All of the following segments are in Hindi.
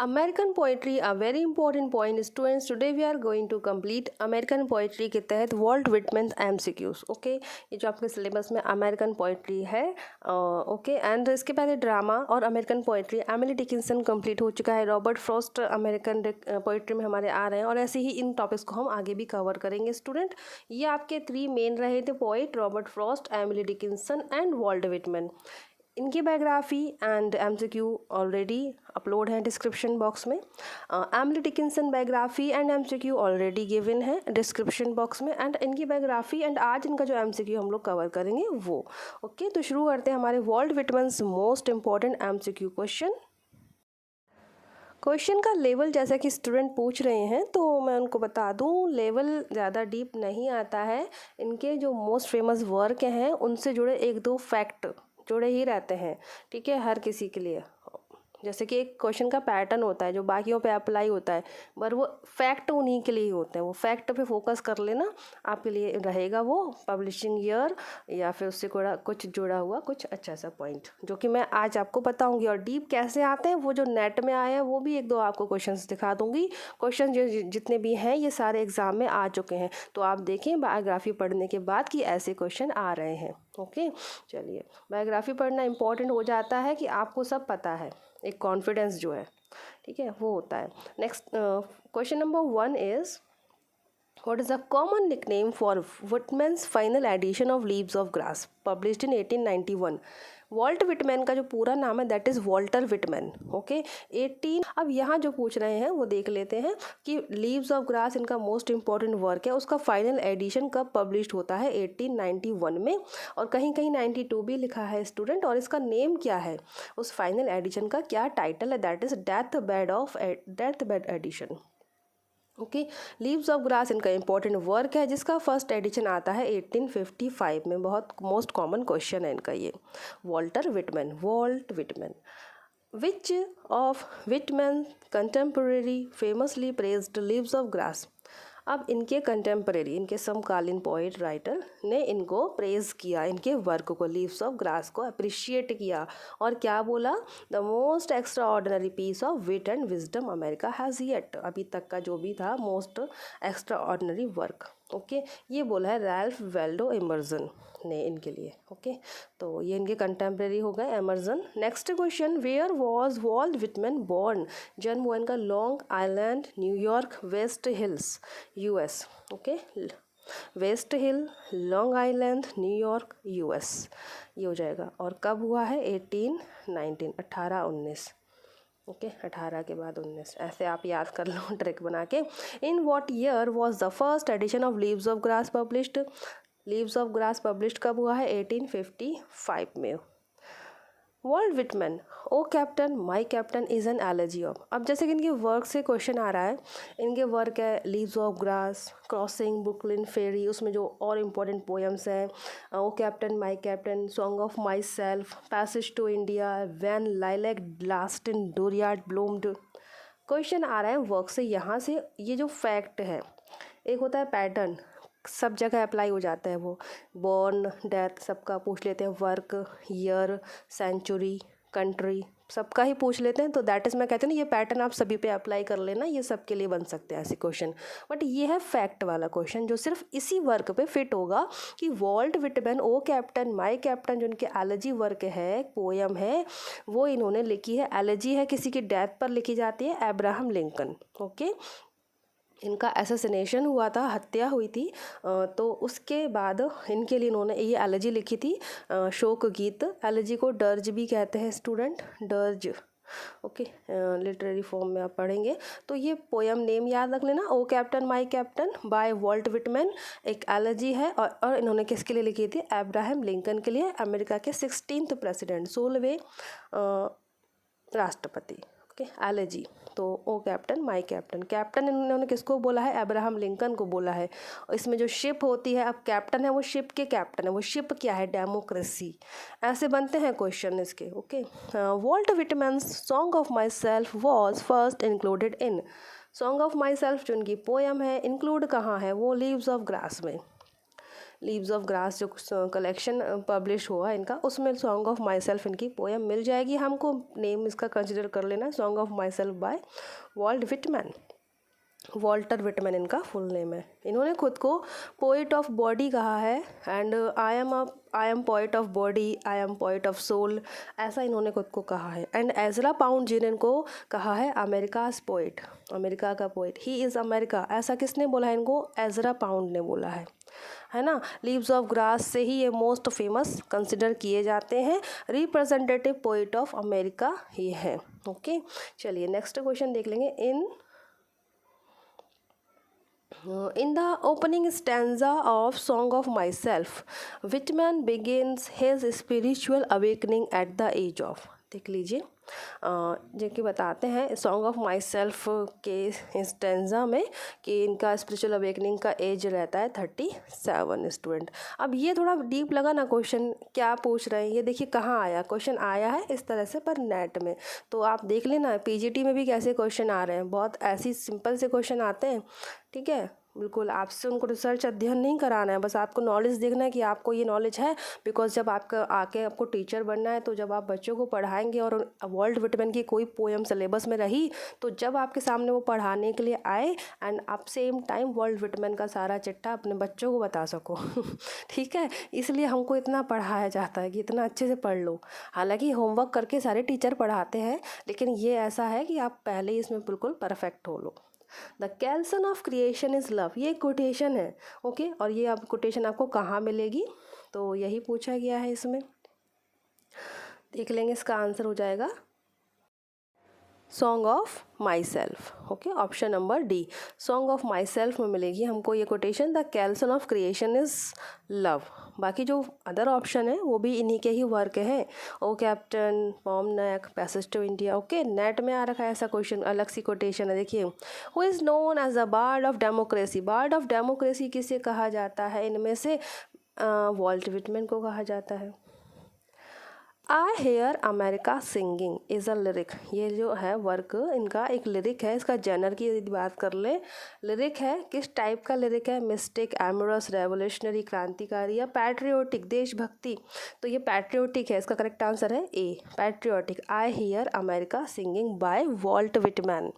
American poetry a very important point students, today we are going to complete American poetry के तहत वॉल्ट विटमन एमसीक्यूज। ओके, ये जो आपके सिलेबस में अमेरिकन पोइट्री है, ओके। एंड इसके पहले ड्रामा और American poetry Emily Dickinson complete हो चुका है। रॉबर्ट फ्रॉस्ट अमेरिकन पोइट्री में हमारे आ रहे हैं और ऐसे ही इन टॉपिक्स को हम आगे भी कवर करेंगे स्टूडेंट। ये आपके 3 मेन रहे थे poet, Robert Frost, Emily Dickinson and Walt Whitman. इनकी biography and MCQ already upload है डिस्क्रिप्शन बॉक्स में। Emily Dickinson biography and MCQ already given है डिस्क्रिप्शन बॉक्स में, एंड इनकी बायोग्राफी एंड आज इनका जो एमसीक्यू हम लोग कवर करेंगे वो। ओके, तो शुरू करते हैं हमारे Walt Whitman's most important MCQ question. Question का लेवल जैसा कि स्टूडेंट पूछ रहे हैं तो मैं उनको बता दूं, लेवल ज़्यादा डीप नहीं आता है। इनके जो मोस्ट फेमस वर्क हैं उनसे जुड़े 1-2 फैक्ट जुड़े ही रहते हैं, ठीक है, हर किसी के लिए। जैसे कि एक क्वेश्चन का पैटर्न होता है जो बाकियों पे अप्लाई होता है, पर वो फैक्ट उन्हीं के लिए ही होते हैं। वो फैक्ट पे फोकस कर लेना, आपके लिए रहेगा वो पब्लिशिंग ईयर या फिर उससे कुछ जुड़ा हुआ कुछ अच्छा सा पॉइंट, जो कि मैं आज आपको बताऊंगी। और डीप कैसे आते हैं वो जो नेट में आए हैं वो भी 1-2 आपको क्वेश्चंस दिखा दूंगी। क्वेश्चन जो जितने भी हैं ये सारे एग्जाम में आ चुके हैं, तो आप देखें बायोग्राफी पढ़ने के बाद कि ऐसे क्वेश्चन आ रहे हैं। ओके, चलिए, बायोग्राफी पढ़ना इंपॉर्टेंट हो जाता है कि आपको सब पता है, एक कॉन्फिडेंस जो है, ठीक है, वो होता है। Next question number 1 is what is the common nickname for Whitman's final edition of leaves of grass published in 1891। Walt Whitman का जो पूरा नाम है that is Walter Whitman. Okay, 18। अब यहाँ जो पूछ रहे हैं वो देख लेते हैं कि लीव्स ऑफ ग्रास इनका मोस्ट इंपॉर्टेंट वर्क है, उसका फाइनल एडिशन कब पब्लिश्ड होता है 1891 में, और कहीं कहीं 92 भी लिखा है स्टूडेंट। और इसका नेम क्या है, उस फाइनल एडिशन का क्या टाइटल है, that is death bed edition. Okay, leaves of grass इनका इंपॉर्टेंट वर्क है जिसका फर्स्ट एडिशन आता है 1855 में। बहुत मोस्ट कॉमन क्वेश्चन है इनका ये। Walt Whitman which of Whitman contemporary famously praised leaves of grass. अब इनके कंटेम्परेरी, इनके समकालीन पोइट राइटर ने इनको प्रेज किया, इनके वर्क को, लीव्स ऑफ ग्रास को अप्रिशिएट किया, और क्या बोला, the most extraordinary piece of wit and wisdom America has yet, अभी तक का जो भी था most extraordinary work. Okay, ये बोला है रैल्फ वाल्डो एमर्सन ने इनके लिए। ओके, तो ये इनके कंटेम्प्रेरी हो गए Emerson. Next question, where was Walt Whitman born. जन्म हुआ इनका long island, New York, waste hills, US. Okay, waste Hill, Long island, New York, US, ये हो जाएगा। और कब हुआ है 1819। ओके, 18 के बाद 19, ऐसे आप याद कर लो ट्रिक बना के। In what year was the first edition of leaves of grass published. Leaves of grass published कब हुआ है 1855 में। Walt Whitman, O captain my captain is an elegy of. अब जैसे कि इनके वर्क से क्वेश्चन आ रहा है, इनके वर्क है leaves of grass, crossing, Brooklyn ferry, उसमें जो और इम्पोर्टेंट पोएम्स हैं, O captain my captain, song of myself, passage to India, when lilac last in dooryard bloomed. Question आ रहा है वर्क से। यहाँ से ये जो फैक्ट है, एक होता है पैटर्न, सब जगह अप्लाई हो जाता है वो, बॉर्न, डेथ, सबका पूछ लेते हैं, वर्क, ईयर, सेंचुरी, कंट्री, सबका ही पूछ लेते हैं। तो दैट इज़, मैं कहती हूँ ना, ये पैटर्न आप सभी पे अप्लाई कर लेना, ये सबके लिए बन सकते हैं ऐसे क्वेश्चन। बट ये है फैक्ट वाला क्वेश्चन जो सिर्फ इसी वर्क पे फिट होगा कि Walt Whitman, O captain my captain, जो इनके एलर्जी वर्क है, पोयम है, वो इन्होंने लिखी है। एलर्जी है किसी की डेथ पर लिखी जाती है, अब्राहम लिंकन। ओके, इनका असैसिनेशन हुआ था, हत्या हुई थी, तो उसके बाद इनके लिए इन्होंने ये एलर्जी लिखी थी, शोक गीत। एलर्जी को डर्ज भी कहते हैं student, dirge. Okay, literary form में आप पढ़ेंगे तो ये पोयम नेम याद रख लेना, O captain my captain by Walt Whitman. एक एलर्जी है, और इन्होंने किसके लिए लिखी थी, अब्राहम लिंकन के लिए, अमेरिका के 16th प्रेसिडेंट, 16वें राष्ट्रपति। ओके, एलर्जी, तो ओ कैप्टन माई कैप्टन। कैप्टन इन्होंने किसको बोला है, अब्राहम लिंकन को बोला है। इसमें जो शिप होती है, अब कैप्टन है वो शिप के कैप्टन है, वो शिप क्या है, डेमोक्रेसी। ऐसे बनते हैं क्वेश्चन इसके। Okay, Walt Whitman's song of myself was first included in. Song of myself जो उनकी पोयम है, इंक्लूड कहाँ है वो, लीव्स ऑफ ग्रास में। लीव्स ऑफ ग्रास जो कलेक्शन पब्लिश हुआ इनका, उसमें सॉन्ग ऑफ माई सेल्फ इनकी पोएम मिल जाएगी हमको। नेम इसका कंसिडर कर लेना, song of myself by Walt Whitman. Walter Whitman इनका फुल नेम है। इन्होंने खुद को पोइट ऑफ बॉडी कहा है, and I am poet of body, I am poet of soul, ऐसा इन्होंने खुद को कहा है। एंड एजरा पाउंड जिन इनको कहा है अमेरिकाज पोइट, अमेरिका का पोइट, ही इज़ अमेरिका, ऐसा किसने बोला है इनको? एजरा पाउंड ने बोला है ना। लीव्स ऑफ ग्रास से ही ये मोस्ट फेमस कंसिडर किए जाते हैं। रिप्रेजेंटेटिव पोइट ऑफ अमेरिका ये है। ओके, चलिए नेक्स्ट क्वेश्चन देख लेंगे। In the opening stanza of Song of Myself, Whitman begins his spiritual awakening at the age of, देख लीजिए जो कि बताते हैं सॉन्ग ऑफ माई सेल्फ के स्टेंजा में कि इनका स्पिरिचुअल अवेकनिंग का एज रहता है 37 स्टूडेंट। अब ये थोड़ा डीप लगा ना क्वेश्चन, क्या पूछ रहे हैं ये देखिए, कहाँ आया क्वेश्चन, आया है इस तरह से पर नेट में, तो आप देख लेना पीजीटी में भी कैसे क्वेश्चन आ रहे हैं, बहुत ऐसी सिंपल से क्वेश्चन आते हैं। ठीक है, बिल्कुल आपसे उनको रिसर्च अध्ययन नहीं कराना है, बस आपको नॉलेज देखना है कि आपको ये नॉलेज है। बिकॉज जब आपका आके आपको टीचर बनना है, तो जब आप बच्चों को पढ़ाएंगे और वॉल्ट विटमैन की कोई पोएम सिलेबस में रही, तो जब आपके सामने वो पढ़ाने के लिए आए एंड आप सेम टाइम वॉल्ट विटमैन का सारा चिट्ठा अपने बच्चों को बता सको। ठीक है, इसलिए हमको इतना पढ़ाया जाता है कि इतना अच्छे से पढ़ लो। हालांकि होमवर्क करके सारे टीचर पढ़ाते हैं, लेकिन ये ऐसा है कि आप पहले ही इसमें बिल्कुल परफेक्ट हो लो। The kelson of creation is love, ये कोटेशन है। ओके, और ये आप कोटेशन आपको कहाँ मिलेगी, तो यही पूछा गया है इसमें। देख लेंगे, इसका आंसर हो जाएगा song of myself. Okay, option number D, song of myself में मिलेगी हमको ये quotation, the kelson of creation is love. बाकी जो अदर ऑप्शन है वो भी इन्हीं के ही वर्क हैं। ओ कैप्टन, पॉमनेक, passage to India. Okay, net में आ रखा है ऐसा क्वेश्चन, अलग सी कोटेशन है। देखिए, who is known as the bard of democracy, bard of democracy किसे कहा जाता है इनमें से? वॉल्ट विटमैन को कहा जाता है। I hear America singing is a lyric, ये जो है वर्क इनका एक लिरिक है। इसका जनर की यदि बात कर ले, लिरिक है, किस टाइप का लिरिक है? मिस्टिक, एमोरस, रेवोल्यूशनरी, क्रांतिकारी या पैट्रियोटिक, देशभक्ति? तो ये पैट्रियोटिक है, इसका करेक्ट आंसर है A, patriotic. I hear America singing by Walt Whitman.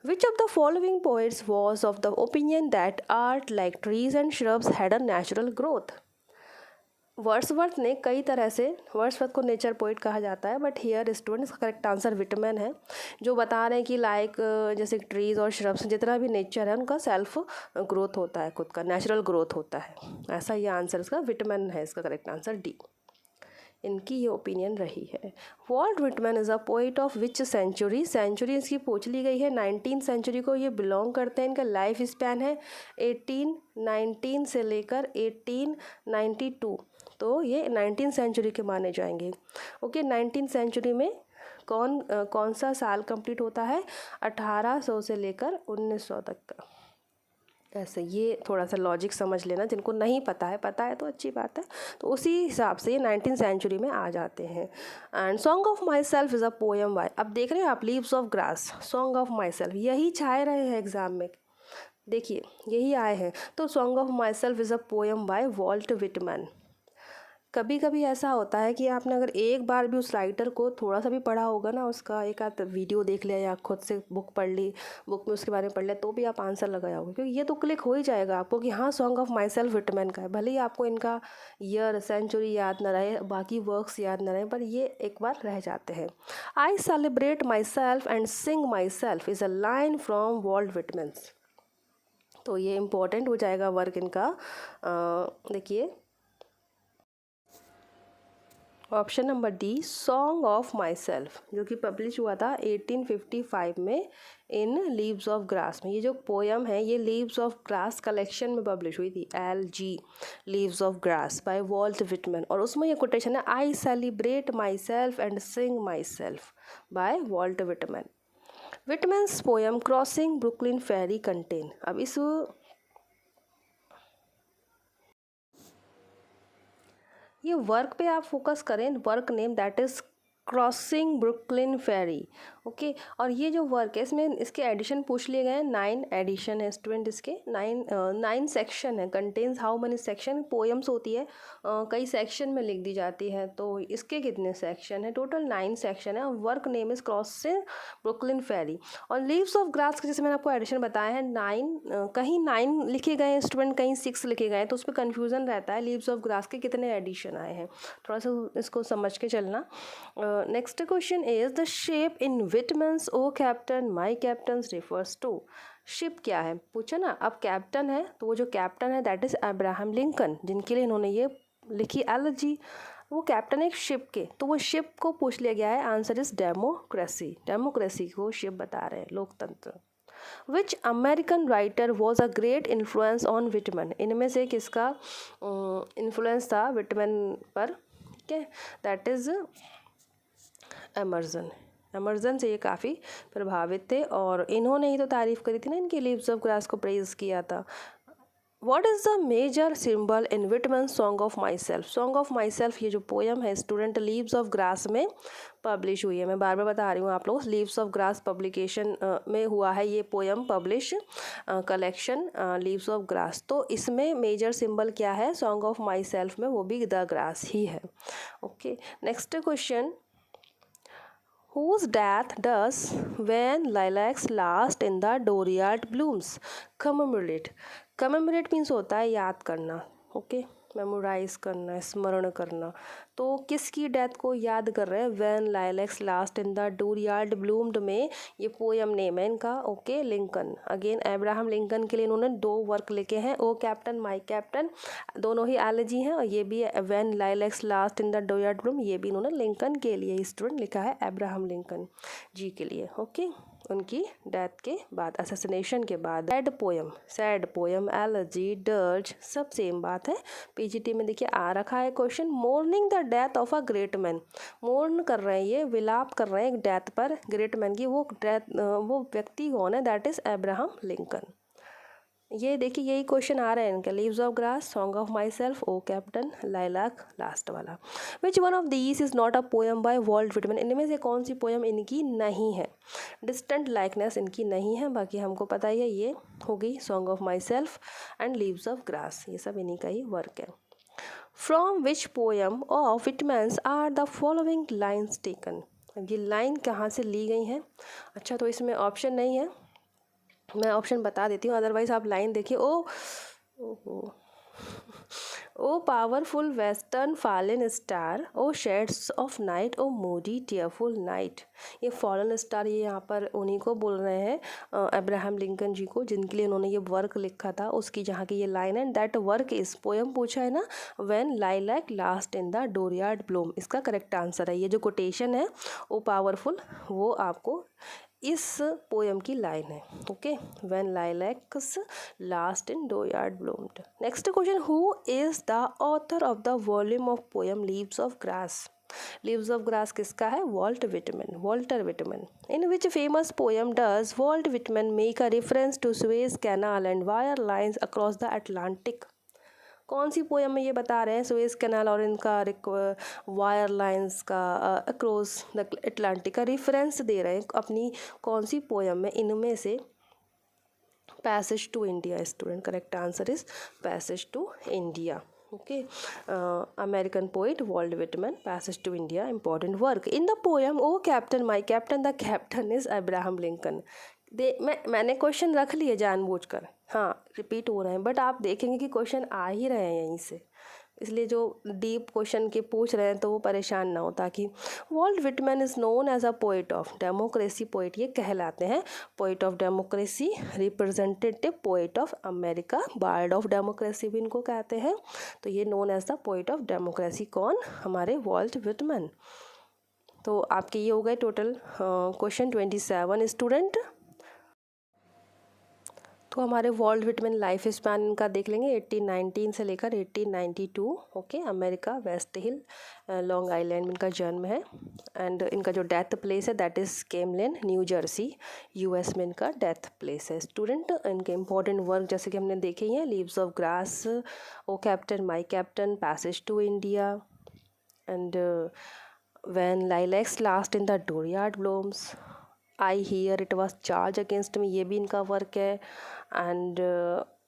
Which of the following poets was of the opinion that art like trees and shrubs had a natural growth? Wordsworth ने कई तरह से, वर्ड्सवर्थ को नेचर पोइट कहा जाता है, बट हियर स्टूडेंट इसका करेक्ट आंसर विटमैन है, जो बता रहे हैं कि लाइक जैसे ट्रीज और श्रब्स जितना भी नेचर है उनका सेल्फ ग्रोथ होता है, खुद का नेचुरल ग्रोथ होता है, ऐसा ये आंसर इसका विटमैन है, इसका करेक्ट आंसर डी, इनकी ये ओपिनियन रही है। Walt Whitman is a poet of which century, century इसकी पूछ ली गई है, 19th सेंचुरी को ये बिलोंग करते हैं। इनका लाइफ स्पैन है 1819 से लेकर 1892, तो ये 19th सेंचुरी के माने जाएंगे। ओके, 19th सेंचुरी में कौन सा साल कंप्लीट होता है? 1800 से लेकर 1900 तक का। ऐसे ये थोड़ा सा लॉजिक समझ लेना, जिनको नहीं पता है तो अच्छी बात है, तो उसी हिसाब से ये 19th सेंचुरी में आ जाते हैं। And song of myself is a poem bye, अब देख रहे हैं आप, leaves of grass, song of my self, यही छाए रहे हैं एग्जाम में, देखिए यही आए हैं। तो song of myself is a poem by Walt Whitman. कभी कभी ऐसा होता है कि आपने अगर एक बार भी उस राइटर को थोड़ा सा भी पढ़ा होगा ना, उसका एक आध वीडियो देख लिया या खुद से बुक पढ़ ली, बुक में उसके बारे में पढ़ लिया, तो भी आप आंसर लगाए होगे, क्योंकि ये तो क्लिक हो ही जाएगा आपको कि हाँ song of my self Whitman का है। भले ही आपको इनका ईयर सेंचुरी याद न रहे, बाकी वर्क्स याद न रहे, पर ये एक बार रह जाते हैं। I celebrate myself and sing myself is a line from Walt Whitman's, तो ये इम्पोर्टेंट हो जाएगा वर्क इनका। देखिए option number D, song of myself, जो कि पब्लिश हुआ था 1855 में इन लीव्स ऑफ ग्रास में। ये जो पोयम है ये लीव्स ऑफ ग्रास कलेक्शन में पब्लिश हुई थी, LG leaves of grass by Walt Whitman, और उसमें ये कोटेशन है, I celebrate myself and sing myself by Walt Whitman. Whitman's poem crossing Brooklyn ferry contain, अब इस ये वर्क पे आप फोकस करें, work name that is crossing Brooklyn ferry. Okay, और ये जो वर्क है इसमें इसके एडिशन पूछ लिए गए हैं, 9 एडिशन है स्टूडेंट, इसके 9 सेक्शन है। Contains how many section, poems होती है कई सेक्शन में लिख दी जाती है, तो इसके कितने सेक्शन है? टोटल 9 सेक्शन है। Work name is crossing Brooklyn ferry. और लीव्स ऑफ ग्रास के जैसे मैंने आपको एडिशन बताया है 9, कहीं 9 लिखे गए हैं स्टूडेंट, कहीं 6 लिखे गए हैं, तो उस पर कन्फ्यूज़न रहता है लीव्स ऑफ ग्रास के कितने एडिशन आए हैं, थोड़ा सा इसको समझ के चलना। Next question is the ship in Whitman's O captain my captain's refers to. Ship क्या है पूछा ना। अब कैप्टन है तो वो जो कैप्टन है दैट इज अब्राहम लिंकन, जिनके लिए इन्होंने ये लिखी एलजी, वो कैप्टन एक शिप के, तो वो शिप को पूछ लिया गया है। Answer is democracy. डेमोक्रेसी को शिप बता रहे हैं, लोकतंत्र। Which American writer was a great influence on Whitman. इनमें से किसका इन्फ्लुएंस था विटमन पर? ठीक है, दैट इज एमर्सन। एमर्सन से ये काफ़ी प्रभावित थे और इन्होंने ही तो तारीफ़ करी थी ना, इनकी लीव्स ऑफ ग्रास को प्रेज़ किया था। What is the major symbol in Whitman song of myself. Song of myself ये जो पोएम है स्टूडेंट लीव्स ऑफ ग्रास में पब्लिश हुई है। मैं बार बार बता रही हूँ आप लोग, लीव्स ऑफ ग्रास पब्लिकेशन में हुआ है ये poem publish, collection leaves of grass. तो इसमें मेजर सिंबल क्या है सॉन्ग ऑफ माई सेल्फ में? वो भी द ग्रास ही है। Okay, next question, whose death does when lilacs last in the dooryard blooms commemorate। commemorate means होता है याद करना, ओके, मेमोराइज करना, स्मरण करना। तो किसकी डेथ को याद कर रहे हैं? When lilacs last in the dooryard bloomed में ये पोएम नेम है इनका। Okay, Lincoln, again Abraham Lincoln के लिए इन्होंने 2 वर्क लिखे हैं, ओ कैप्टन माई कैप्टन, दोनों ही एलजी हैं, और ये भी when lilacs last in the dooryard bloom, ये भी इन्होंने लिंकन के लिए स्टूडेंट लिखा है, अब्राहम लिंकन जी के लिए। ओके, उनकी डेथ के बाद, असैसिनेशन के बाद। सैड पोएम एलजी डर्ज सब सेम बात है। पीजीटी में देखिए आ रखा है question, mourning the death of a great man. Mourn कर रहे हैं, ये विलाप कर रहे हैं एक डेथ पर, ग्रेट मैन की। वो डेथ, वो व्यक्ति कौन है? That is Abraham Lincoln. ये देखिए यही क्वेश्चन आ रहा है इनका, leaves of grass, song of myself, O captain, lilac last वाला। Which one of these is not a poem by Walt Whitman. इनमें से कौन सी पोएम इनकी नहीं है? डिस्टेंट लाइकनेस इनकी नहीं है, बाकी हमको पता ही है, ये हो गई song of myself and leaves of grass, ये सब इन्हीं का ही वर्क है। From which poem of Whitman's are the following lines taken. ये लाइन कहाँ से ली गई हैं? अच्छा, तो इसमें ऑप्शन नहीं है, मैं ऑप्शन बता देती हूँ, अदरवाइज आप लाइन देखिए। O powerful western fallen star, O shades of night, O moody tearful night. ये फॉलन स्टार, ये यहाँ पर उन्हीं को बोल रहे हैं, अब्राहम लिंकन जी को, जिनके लिए उन्होंने ये वर्क लिखा था, उसकी जहाँ की ये लाइन है। दैट वर्क इस पोएम पूछा है ना, when lilac last in the dooryard bloom, इसका करेक्ट आंसर है। ये जो कोटेशन है ओ पावरफुल, वो आपको इस पोएम की लाइन है। Okay, when lilacs last in dooryard bloomed. Next question, who is the author of the volume of poem leaves of grass. Leaves of grass किसका है? Walter Whitman. In which famous poem does Walt Whitman make a reference to Suez canal and wire lines across the Atlantic. कौन सी पोएम में ये बता रहे हैं सुएज कैनाल और इनका वायर लाइंस का अक्रॉस द अटलांटिक का रेफरेंस दे रहे हैं अपनी कौन सी पोएम में? इनमें से passage to India student, correct answer is passage to India. Okay, American poet Walt Whitman, passage to India, important work. In the poem O captain my captain, the captain is Abraham Lincoln. मैंने क्वेश्चन रख लिए जानबूझकर, हाँ रिपीट हो रहे हैं, बट आप देखेंगे कि क्वेश्चन आ ही रहे हैं यहीं से, इसलिए जो डीप क्वेश्चन के पूछ रहे हैं तो वो परेशान ना हो। ताकि Walt Whitman is known as a poet of democracy, poet ये कहलाते हैं, poet of democracy, representative poet of America, bard of democracy भी इनको कहते हैं। तो ये known as the poet of democracy, कौन? हमारे वॉल्ट विटमन। तो आपके ये हो गए टोटल क्वेश्चन 27 स्टूडेंट। तो हमारे वॉल्ट विटमन लाइफ स्पैन इनका देख लेंगे, 1819 से लेकर 1892। Okay, America West Hill Long Island में इनका जन्म है। एंड इनका जो डेथ प्लेस है that is Camden New Jersey, US में इनका डेथ प्लेस है। स्टूडेंट इनके इंपॉर्टेंट वर्क जैसे कि हमने देखे ही हैं, leaves of grass, O captain my captain, passage to India, and when lilacs last in the dooryard blooms, I hear it was charged against me, ये भी इनका वर्क है। एंड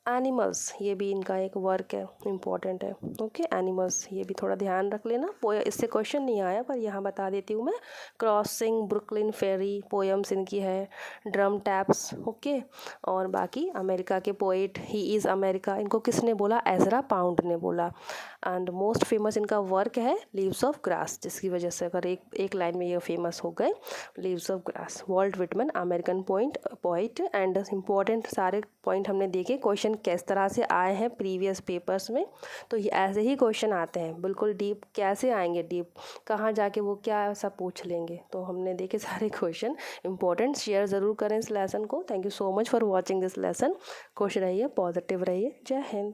एनिमल्स, ये भी इनका एक वर्क है, इम्पॉर्टेंट है। ओके, एनिमल्स ये भी थोड़ा ध्यान रख लेना। इससे क्वेश्चन नहीं आया पर यहाँ बता देती हूँ मैं। क्रॉसिंग ब्रुकलिन फेरी पोएम्स इनकी है। Drum taps, okay. और बाकी अमेरिका के पोइट ही इज़ अमेरिका, इनको किसने बोला? एजरा पाउंड ने बोला। एंड मोस्ट फेमस इनका वर्क है लीव्स ऑफ ग्रास, जिसकी वजह से अगर एक लाइन में ये फेमस हो गए, leaves of grass. Walt Whitman, American poet. And important सारे पॉइंट हमने देखे, क्वेश्चन किस तरह से आए हैं प्रीवियस पेपर्स में। तो ये ऐसे ही क्वेश्चन आते हैं, बिल्कुल डीप कैसे आएंगे, डीप कहाँ जाके वो क्या सब पूछ लेंगे। तो हमने देखे सारे क्वेश्चन इंपॉर्टेंट। शेयर ज़रूर करें इस लेसन को। Thank you so much for watching this lesson. खुश रहिए, पॉजिटिव रहिए। जय हिंद।